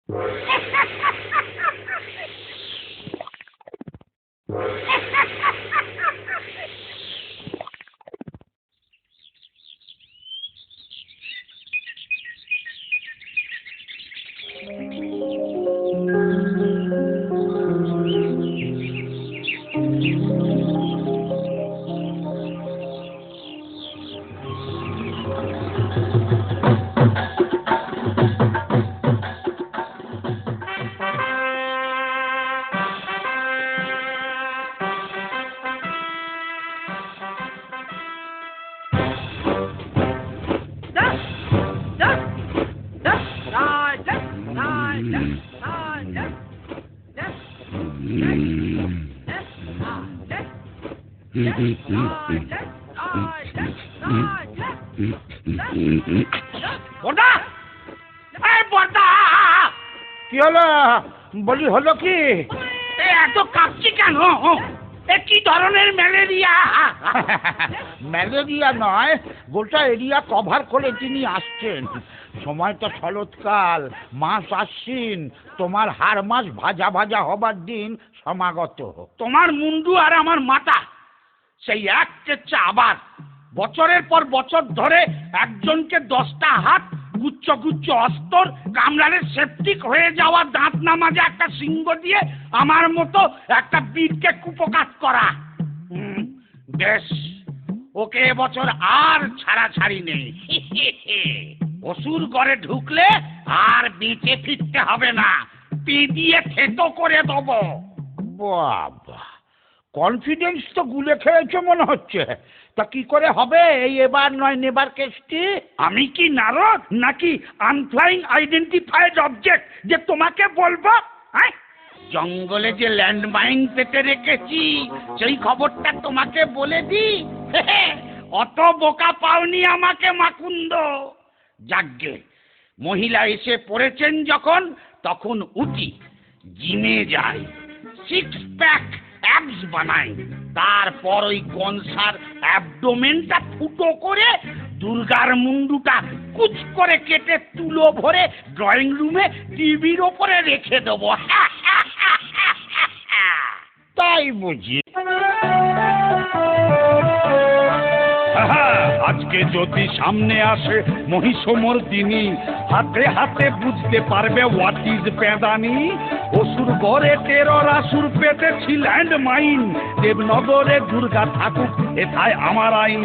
কি হলো বলি, হলো কি? এত কাঁপছি কেন? কি ধরনের ম্যালেরিয়া? ম্যালেরিয়া নয়, গোটা এরিয়া কভার করে তিনি আসছেন। সময়টা শরৎকাল, মাস আশ্বিন, তোমার হাড় মাস ভাজা ভাজা হবার দিন সমাগত। তোমার মুন্ডু আর আমার মাথা সেই এক চেচ্ছা আবার। বছরের পর বছর ধরে একজনকে 10টা হাত, গুচ্ছ গুচ্ছ অস্তর, কামড়ালে সেপটিক হয়ে যাওয়া দাঁত না মাজা একটা সিংহ দিয়ে আমার মতো একটা বীরকে কুপকাত করা। বেশ, ওকে এবছর আর ছাড়াছাড়ি নেই। অসুর ঘরে ঢুকলে আর বেঁচে ফিরতে হবে না, পি দিয়ে থেতো করে দেবো। বাবা, কনফিডেন্স তো গুলে খেয়েছে মনে হচ্ছে। তা কি করে হবে এই এবার নয় নেবার কেসটি? আমি কি নারদ নাকি আনফ্লাইং আইডেন্টিফাইড অবজেক্ট যে তোমাকে বলবো? জঙ্গলে যে ল্যান্ডমাইন পেতে রেখেছি সেই খবরটা তোমাকে বলে দি। অত বোকা পাওনি আমাকে মাকুন্দ। যাগ্গে, মহিলা এসে পড়েছেন যখন, তখন উচিত জিমে যাই, 6 প্যাক অ্যাবস বানাই, তারপর ওই কনসার অ্যাবডোমেনটা ফুটো করে দুর্গার মুন্ডুটা কুচ করে কেটে তুলো ভরে ড্রয়িং রুমে টিভির ওপরে রেখে দেবো। তাই বুঝি? আজকে যদি সামনে আসে মহিষমর্দিনী, হাতে হাতে বুঝতে পারবে হোয়াট ইজ পেদানি। অসুর গড়ে টেরর আসুর পেতেছি ল্যান্ডমাইন, দেবনগরে দুর্গা থাকুক এথায় আমার আইন।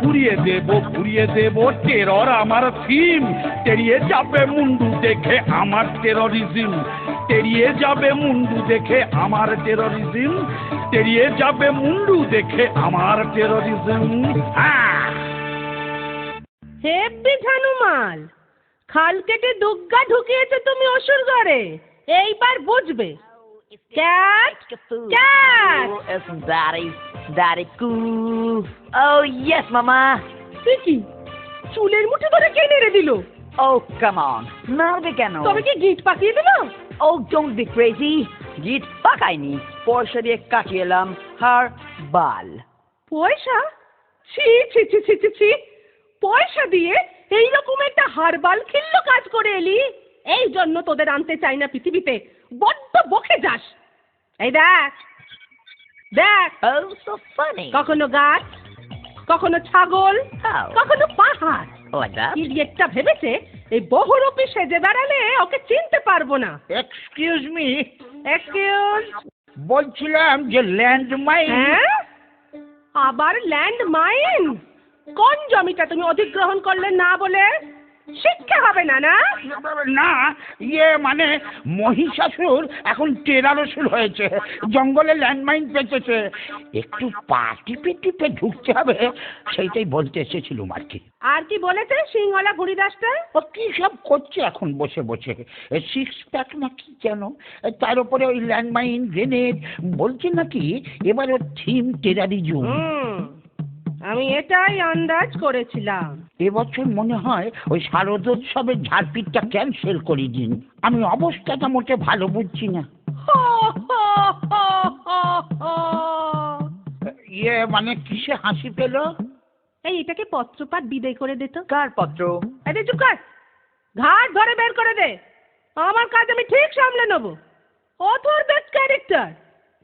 পুড়িয়ে দেব টেরর আমার থিম, তেড়িয়ে যাবে মুন্ডু দেখে আমার টেররিজম, তেড়িয়ে যাবে মুন্ডু দেখে আমার টেররিজম, তেড়িয়ে যাবে মুন্ডু দেখে আমার টেররিজম। হেব্বি ঝানুমাল, খাল কেটে দুগ্গা ঢুকিয়েছো তুমি অসুর ঘরে, এইবার বুঝবে। Cat cat, Daddy cool. Oh yes, Mama. তুই কি চুলের মুঠি ধরে কে নেড়ে দিল? Oh come on, মারবে কেন? তবে কি গিট পাকিয়ে দিল? Oh don't be crazy. গিট পাকাইনি, পয়সা দিয়ে কাটিয়ে এলাম হার বাল। পয়সা? ছি ছি ছি ছি ছি ছি, পয়সা দিয়ে এইরকম একটা হারবাল খিল্ল কাজ করে এলি। এই জন্য তোদের আনতে চাই না পৃথিবীতে, বড্ড বকে যাস। এই দেখ দেখ, Oh so funny. কখনো গাছ, কখনো ছাগল, How? কখনো পাহাড়। Like that? ইডিয়েটটা ভেবেছে এই বহুরূপী সেজে বেড়ালে ওকে চিনতে পারবো না। Excuse me, excuse? বলছিলাম যে ল্যান্ডমাইন। হ্যাঁ, আবার ল্যান্ড মাইন? কোন জমিটা তুমি অধিগ্রহণ করলে না বলে? শিক্ষা হবে না না? না, ইয়ে মানে মহিষাসুর এখন টেরারসুর হয়েছে, জঙ্গলে ল্যান্ডমাইন পেতেছে, একটু পা টিপে টিপে ঢুকতে হবে, সেইটাই বলতে এসেছিলুম আর কি। আর কি বলেছে সিংহলা ঘুড়িদাসটা? ও কি সব করছে এখন বসে বসে, 6 প্যাক না কি যেন, তার উপরে ওই ল্যান্ডমাইন গ্রেনেড, বলছে নাকি এবার ওর থিম টেরারিজম। আমি এটাই আন্দাজ করেছিলাম। এবছর মনে হয় ওই শারদোৎসবের ঝাড়পিটটা ক্যান্সেল করে দিন, আমি অবস্থাটা মোটে ভালো বুঝছি না। ইয়ে মানে কিসে হাসি পেল? এই এটাকে পত্রপাঠ বিদায় করে দে তো। কার পত্র? আরে চুপ কর, ঘাট ধরে বের করে দে। আমার কাজ আমি ঠিক সামলে নেবো। অথর বেস্ট ক্যারেক্টার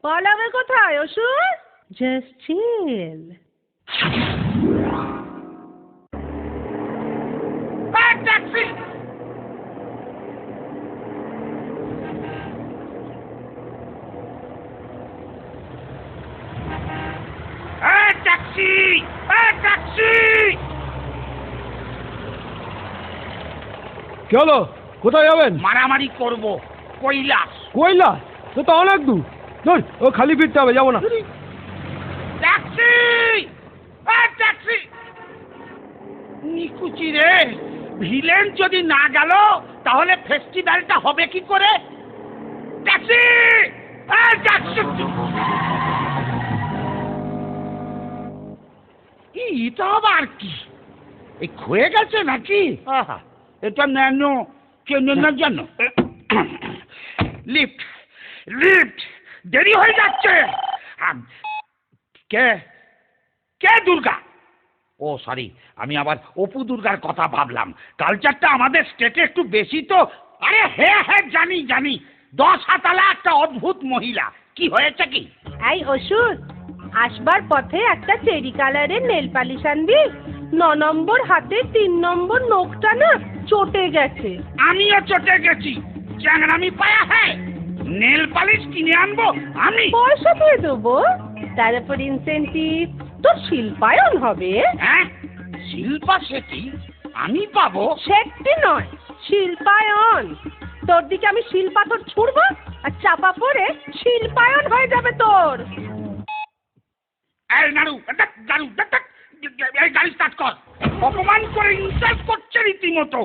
পালাবে কোথায় অসুর? Just chill. Taxi! Taxi! Taxi! কি হলো? কোথায় যাবেন? মারামারি করব কৈলাস। কৈলাস? সে তো অনেক দূর। ধর, ও খালি ফিরতে হবে, যাবো না। ট্যাক্সি! ট্যাক্সি! নিকুচি রে, ভিলেন যদি না গেল তাহলে ফেস্টিভ্যালটা হবে কি করে? ট্যাক্সি! ট্যাক্সি! এটা আবার কি? এই ক্ষয়ে গেছে নাকি? আহা, এটা ন্যানো কেনার জন্য। Lift, lift! দেরি হয়ে যাচ্ছে। কে কে দুর্গা? ও সরি, আমি আবার অপু দুর্গার কথা ভাবলাম। কালচারটা আমাদের স্টেটে একটু বেশি তো। আরে হ্যাঁ হ্যাঁ, জানি জানি, 10 হাতালা একটা অদ্ভুত মহিলা। কি হয়েছে কি? এই অসুর, আসবার পথে একটা চেরি কালারের নেল পালিশ আনবি। 9 নম্বর হাতে 3 নম্বর নখটা না চটে গেছে। আমিও চটে গেছি। চ্যাংড়ামি পায়া হ্যাঁ, নেল পালিশ কিনে আনবো আমি? পয়সা দিয়ে দেবো, তার উপর ইনসেন্টিভ তোর শিল্পায়ন হবে। হ্যাঁ, শিল্পা শেঠি আমি পাবো? সেটি নয়, শিল্পায়ন। তোর দিকে আমি শিলপাথর ছুড়বো আর চাপা পড়ে শিল্পায়ন হয়ে যাবে তোর। এই নাড়ু, নাড়ু, এই গাড়ি স্টার্ট কর। অপমান করে ইনসাল্ট করছে রীতিমতো।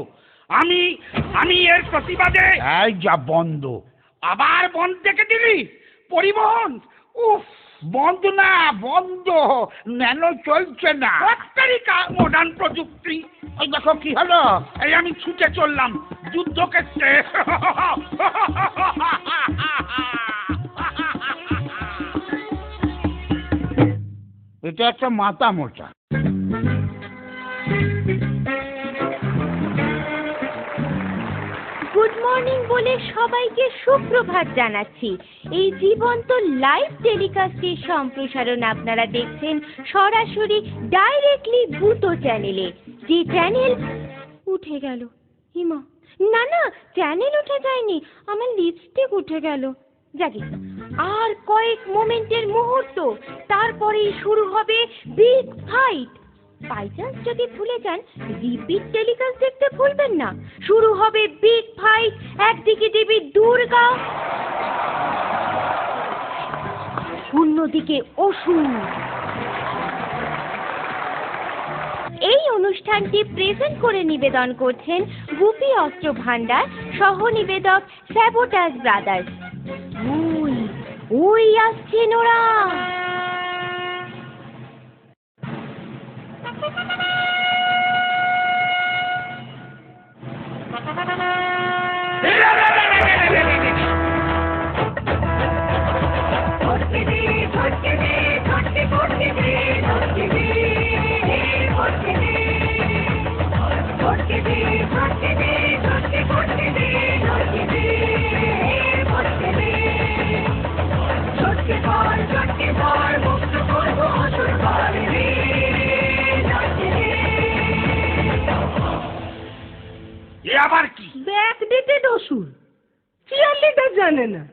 আমি এর প্রতিবাদে। এই যা বন্ধ। আবার বন্ধ দেখে দিলি? পরিবহন উফ, বন্ধ না, বন্ধ। ন্যানো চলছে না। মডার্ন প্রযুক্তি। ওই দেখো কি হলো। এই আমি ছুটে চললাম যুদ্ধক্ষেত্রে। এটা একটা মাথা মোটা। গুড মর্নিং বলে সবাইকে সুপ্রভাত জানাচ্ছি। এই জীবন্ত লাইভ টেলিকাস্টের সম্প্রসারণ আপনারা দেখছেন সরাসরি ডাইরেক্টলি ভূতো চ্যানেলে। যে চ্যানেল উঠে গেল। হিমা, না না, চ্যানেল উঠে যায়নি, আমার লিপস্টিক উঠে গেল। যাকে আর কয়েক মোমেন্টের মুহূর্ত, তারপরেই শুরু হবে বিগ ফাইট। বাই চান্স যদি ভুলে যান, রিপিট টেলিকাস্ট দেখতে ভুলবেন না। শুরু হবে বিগ ফাইট। একদিকে দেবী দুর্গা, অন্যদিকে অসুর। এই অনুষ্ঠানটি প্রেজেন্ট করে নিবেদন করছেন গুপি অস্ত্র ভান্ডার, সহ নিবেদক স্যাবোটাজ ব্রাদার্স। ওই ওই আসছেন ওরা। আবার কি? ব্যাকডেটেড অসুর, চিয়ারলিডার জানে না।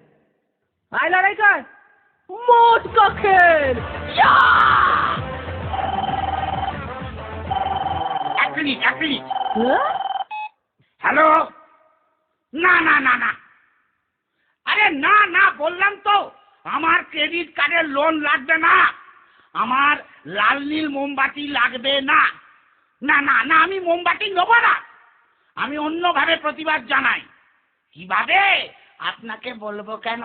আয় লড়াই কর, মোট কখের। এক মিনিট। হ্যালো? না না না না, আরে না না, বললাম তো আমার ক্রেডিট কার্ডের লোন লাগবে না। আমার লাল নীল মোমবাতি লাগবে না। না না না, আমি মোমবাতি নেব না। আমি অন্যভাবে প্রতিবাদ জানাই। কিভাবে আপনাকে বলবো কেন?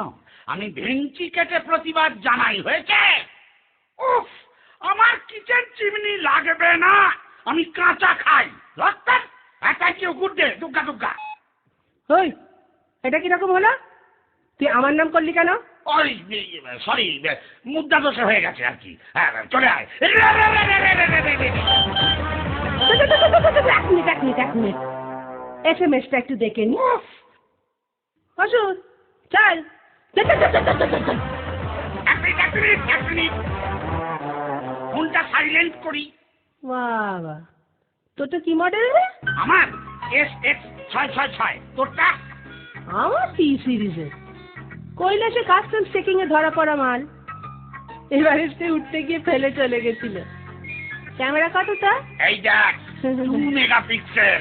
আমি ভেঙচি কেটে প্রতিবাদ জানাই। হয়েছে? উফ, আমার কিচেন চিমনি লাগবে না, আমি কাঁচা খাই। Thank you, good day. Durga Durga. ওই, এটা কিরকম হলো? তুই আমার নাম করলি কেন? ওই সরি, মুদ্রা দোষে হয়ে গেছে আর কি। হ্যাঁ, চলে আয়। এক মিনিট, SMS টা একটু দেখে নি। অসুর চল চল, চল, চল, চল, চল, চল। এক মিনিট ফোনটা সাইলেন্ট করি। বাবা তোরটা কি মডেল রে? আমার SX666, তোরটা? আমার T-সিরিজের কৈলাসে কাস্টমস চেকিং এ ধরা পড়া মাল, এবারে সে উঠতে গিয়ে ফেলে চলে গেছিল। ক্যামেরা কতটা? এই দেখ 2 মেগাপিক্সেল।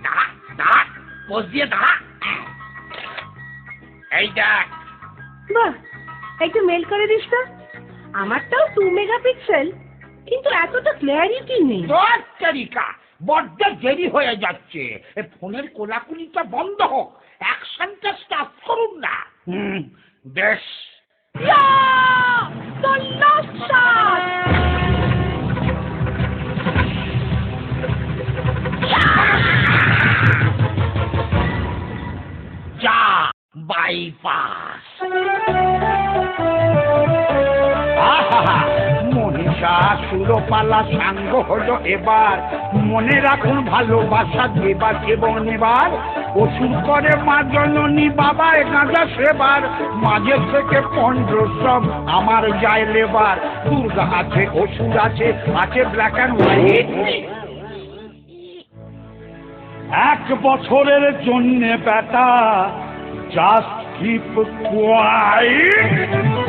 দাঁড়া দাঁড়া, পোজ দিয়ে দাঁড়া। এই দেখ। বাহ, একটু মেল করে দিস তো। আমারটাও 2 মেগাপিক্সেল, কিন্তু এতটা ক্ল্যারিটি নেই। তোর তারিকা বড্ড দেরি হয়ে যাচ্ছে, এ ফোনের কোলাকুলিটা বন্ধ হোক, অ্যাকশনটা স্টার্ট করুন না। বেশ। ইয়া! The last shot! যা বাইপাস। আহা, মনীষা সুরপালা সাঙ্গ হলো এবার, মনে রাখুন ভালোবাসা দেবার এবং নেবার। অসুর করে মা জননী বাবায় গাঁজা সেবার, মাঝে থেকে 15 সব আমার যায় লেবার। দুর্গা আছে, অসুর আছে, আছে ব্ল্যাক অ্যান্ড হোয়াইট। 1 বছরের জন্যে বেটা জাস্ট কিপ কোয়াইট।